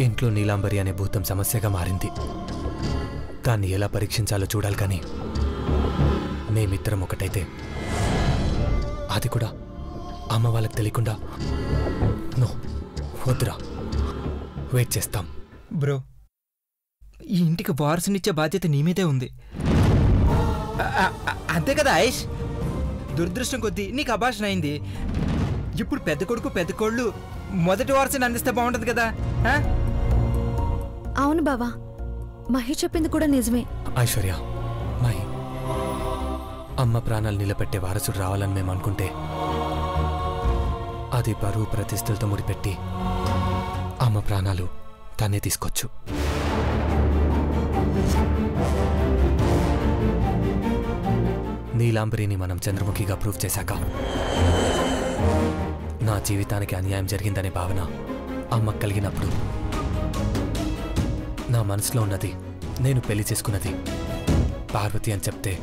ఇంట్లో నీలాంబరి అనే భూతం సమస్యగా మారింది. దాన్ని ఎలా పరీక్షించాలో చూడాలి. కానీ మేమిద్దరం ఒకటైతే, అది కూడా అమ్మ వాళ్ళకి తెలియకుండా, నో వద్దురా, వెయిట్ చేస్తాం. బ్రో, ఈ ఇంటికి వారసునిచ్చే బాధ్యత నీ మీదే ఉంది. అంతే కదా ఆయేష్? దురదృష్టం కొద్దీ నీకు అభాషణ అయింది. ఇప్పుడు పెద్ద కొడుకు పెద్ద కోళ్ళు మొదటి వారసుని అందిస్తే బాగుంటుంది కదా. అవును బావా, మహేష్ చెప్పింది కూడా నిజమే. ఐశ్వర్య, మహి, అమ్మ ప్రాణాలు నిలబెట్టే వారసుడు రావాలని మేము అనుకుంటే అది బరువు ప్రతిష్టలతో ముడిపెట్టి అమ్మ ప్రాణాలు తనే తీసుకోవచ్చు. నీలాంబరిని మనం చంద్రముఖిగా ప్రూవ్ చేశాక నా జీవితానికి అన్యాయం జరిగిందనే భావన అమ్మకు కలిగినప్పుడు నా మనసులో ఉన్నది, నేను పెళ్లి చేసుకున్నది పార్వతి అని చెప్తే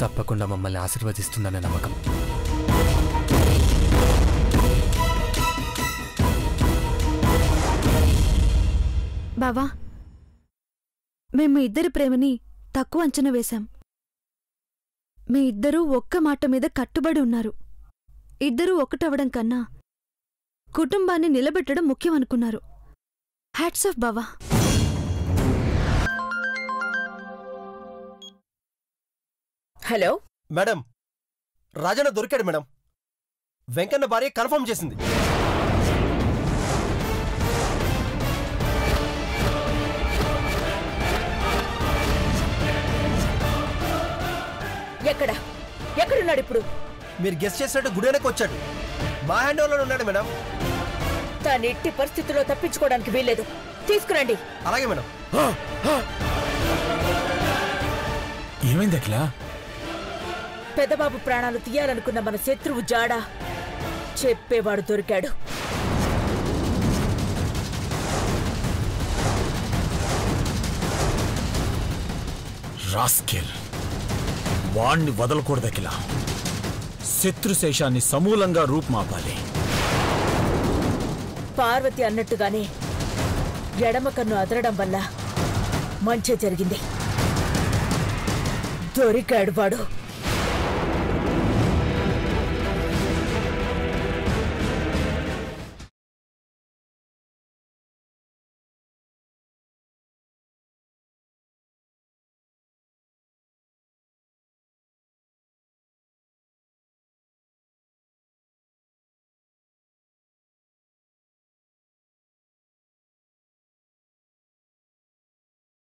తప్పకుండా మమ్మల్ని ఆశీర్వదిస్తుందనే నమ్మకం. బావా, మేము ఇద్దరి ప్రేమని తక్కువ అంచనా వేశాం. మీ ఇద్దరూ ఒక్క మాట మీద కట్టుబడి ఉన్నారు. ఇద్దరూ ఒకటవడం కన్నా కుటుంబాన్ని నిలబెట్టడం ముఖ్యం అనుకున్నారు. హ్యాట్స్ ఆఫ్ బావా. హలో మేడం, రాజన్న దొరికాడు మేడం. వెంకన్న భార్య కన్ఫర్మ్ చేసింది. ఎక్కడున్నాడు ఇప్పుడు? మీరు గెస్ట్ చేసినట్టు గుడి వెనక్కి వచ్చాడు. మా హ్యాండ్ ఓవర్లో ఉన్నాడు మేడం. తాను ఎట్టి పరిస్థితుల్లో తప్పించుకోవడానికి వీల్లేదు. తీసుకురండి. అలాగే మేడం. ఏమైంది అఖిల? పెద్దబాబు ప్రాణాలు తీయాలనుకున్న మన శత్రువు జాడా చెప్పేవాడు దొరికాడు. రాస్కెల్, వాణ్ణి వదలకూడదు అఖిల. శత్రుశేషాన్ని సమూలంగా రూపుమాపాలి. పార్వతి అన్నట్టుగానే ఎడమ కన్ను అదరడం వల్ల మంచి జరిగింది. దొరికాడు వాడు.